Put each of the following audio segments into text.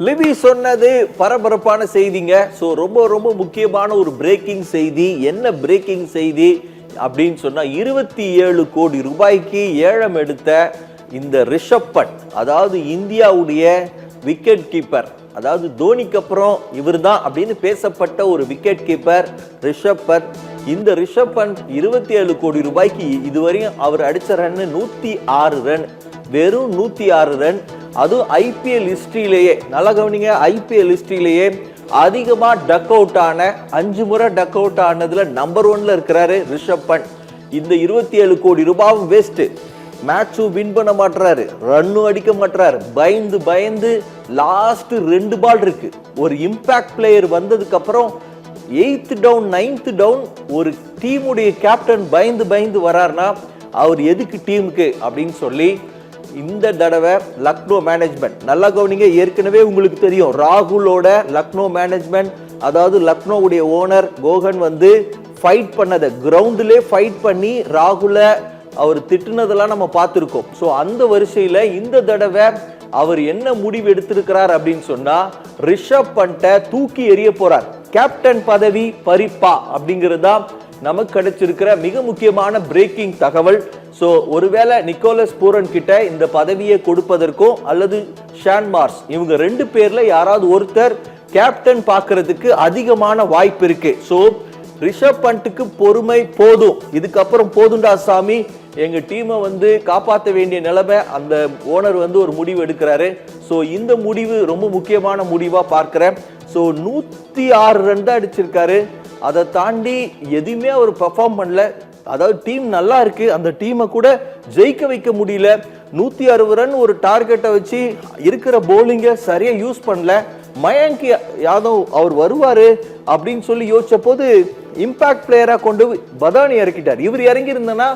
Livy சொன்னது பரபரப்பான செய்திங்க. So ரொம்ப ரொம்ப முக்கியமான ஒரு பிரேக்கிங் செய்தி. என்ன பிரேக்கிங் செய்தி அப்படின்னு சொன்னா, 27 கோடி ரூபாய்க்கு ஏலம் எடுத்த இந்த ரிஷப் பண்ட், அதாவது இந்தியாவுடைய விக்கெட் கீப்பர், அதாவது தோனிக்கு அப்புறம் இவர் தான் அப்படின்னு பேசப்பட்ட ஒரு விக்கெட் கீப்பர் ரிஷப் பண்ட். இந்த ரிஷப் பண்ட் 27 கோடி ரூபாய்க்கு இதுவரையும் அவர் அடிச்ச ரன் 106 ரன், வெறும் 106 ரன். அதுவும் ஐபிஎல் ஹிஸ்டரியிலேயே, நல்லா கவனிங்க, ஐபிஎல் ஹிஸ்டரியிலேயே அதிகமா டக் அவுட் ஆன 5 முறை டக் அவுட் ஆனதுல நம்பர் 1ல இருக்கிறாரு ரிஷப் பண்ட். இந்த 27 கோடி ரூபாயும் வேஸ்ட். மேட்சும் வின் பண்ண மாட்டாரு, ரன்னும் அடிக்க மாட்டாரு. பயந்து பயந்து லாஸ்ட் 2 பால் இருக்கு. ஒரு இம்பாக்ட் பிளேயர் வந்ததுக்கு அப்புறம் 8th டவுன் 9th டவுன் ஒரு டீமுடைய கேப்டன் பயந்து பயந்து வராருன்னா அவர் எதுக்கு டீமுக்கு அப்படின்னு சொல்லி இந்த தடவை லக்னோ மேனேஜ்மெண்ட், நல்லா கவனிங்க, ஏற்கனவே உங்களுக்கு தெரியும் ராகுலோட லக்னோ மேனேஜ்மெண்ட், அதாவது லக்னோவுடைய ஓனர் கோகன் வந்து ஃபைட் பண்ணதை, கிரவுண்டிலே ஃபைட் பண்ணி ராகுல அவர் திட்டுனதெல்லாம் நம்ம பார்த்துருக்கோம். ஸோ அந்த வரிசையில் இந்த தடவை அவர் என்ன முடிவு எடுத்திருக்கிறார் அப்படின்னு சொன்னா, ரிஷப் பண்ட்டை தூக்கி எறிய போறார். கேப்டன் பதவி பறிப்பா அப்படிங்கிறது தான் நமக்கு கிடைச்சிருக்கிற மிக முக்கியமான பிரேக்கிங் தகவல். ஸோ ஒருவேளை நிக்கோலஸ் பூரன் கிட்ட இந்த பதவியை கொடுப்பதற்கும் அல்லது ஷான் மார்ஸ், இவங்க 2 பேர்ல யாராவது ஒருத்தர் கேப்டன் பார்க்கறதுக்கு அதிகமான வாய்ப்பு இருக்கு. ஸோ ரிஷப் பண்ட்டுக்கு பொறுமை போதும், இதுக்கப்புறம் போதுண்டா சாமி, எங்க டீமை வந்து காப்பாற்ற வேண்டிய நிலைமை அந்த ஓனர் வந்து ஒரு முடிவு எடுக்கிறாரு. ஸோ இந்த முடிவு ரொம்ப முக்கியமான முடிவா பார்க்கிறேன். ஸோ 106 ரன் தான் அடிச்சிருக்காரு. அதை தாண்டி எதுவுமே அவர் பெர்ஃபார்ம் பண்ணல. அதாவது டீம் நல்லா இருக்கு, அந்த டீமை கூட ஜெயிக்க வைக்க முடியல. 160 ரன் ஒரு டார்கெட்டை வச்சு இருக்கிற போலிங்கை சரியா யூஸ் பண்ணல. மயங்க் யாதவ் அவர் வருவாரு அப்படின்னு சொல்லி யோசிச்ச போது இம்பாக்ட் பிளேயரா கொண்டு பதானி இறக்கிட்டார். இவர் இறங்கி இருந்தனா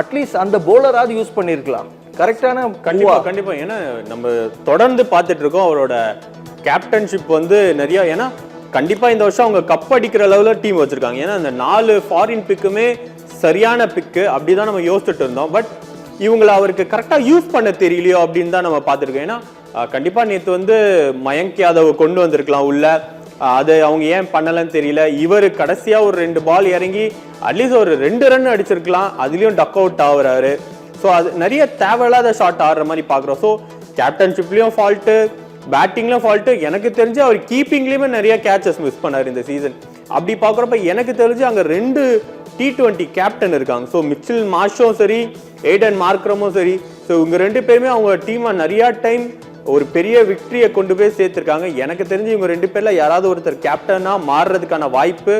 அட்லீஸ்ட் அந்த போலராவது யூஸ் பண்ணிருக்கலாம். கரெக்டான? கண்டிப்பா. ஏன்னா நம்ம தொடர்ந்து பார்த்துட்டு இருக்கோம் அவரோட கேப்டன்ஷிப் வந்து நிறைய. ஏன்னா கண்டிப்பா இந்த வருஷம் அவங்க கப் அடிக்கிற அளவுல டீம் வச்சிருக்காங்க. ஏன்னா அந்த 4 ஃபாரின் பிக்குமே சரியான பிக்கு அப்படிதான் நம்ம யோசிச்சுட்டு இருந்தோம். பட் இவங்களை அவருக்கு கரெக்டா யூஸ் பண்ண தெரியலையோ அப்படின்னு தான் நம்ம பார்த்துருக்கோம். ஏன்னா கண்டிப்பா நேற்று வந்து மயங்க் யாதவ் கொண்டு வந்திருக்கலாம் உள்ள, அதை அவங்க ஏன் பண்ணலன்னு தெரியல. இவர் கடைசியா ஒரு 2 பால் இறங்கி அட்லீஸ்ட் ஒரு 2 ரன் அடிச்சிருக்கலாம், அதுலயும் டக் அவுட் ஆகுறாரு. ஸோ அது நிறைய தேவையில்லாத ஷாட் ஆடுற மாதிரி பாக்குறோம். ஸோ கேப்டன்ஷிப்லயும் ஃபால்ட்டு, பேட்டிங்லயும் ஃபால்ட்டு. எனக்கு தெரிஞ்சு அவர் கீப்பிங்லயுமே நிறைய கேட்சஸ் மிஸ் பண்ணாரு இந்த சீசன். அப்படி பாக்குறப்ப எனக்கு தெரிஞ்சு அங்க 2 T20 கேப்டன் இருக்காங்க. ஸோ மிச்சல் மார்ஷும் சரி, எய்டன் மார்க்ரமும் சரி. ஸோ இவங்க 2 பேருமே அவங்க டீமை நிறைய டைம் ஒரு பெரிய விக்டரியை கொண்டு போய் சேர்த்திருக்காங்க. எனக்கு தெரிஞ்சு இவங்க 2 பேர்ல யாராவது ஒருத்தர் கேப்டனா மாறுறதுக்கான வாய்ப்பு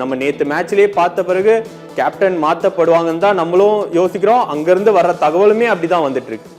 நம்ம நேற்று மேட்ச்லயே பார்த்த பிறகு கேப்டன் மாற்றப்படுவாங்கன்னு தான் நம்மளும் யோசிக்கிறோம். அங்கிருந்து வர்ற தகவலுமே அப்படிதான் வந்துட்டு இருக்கு.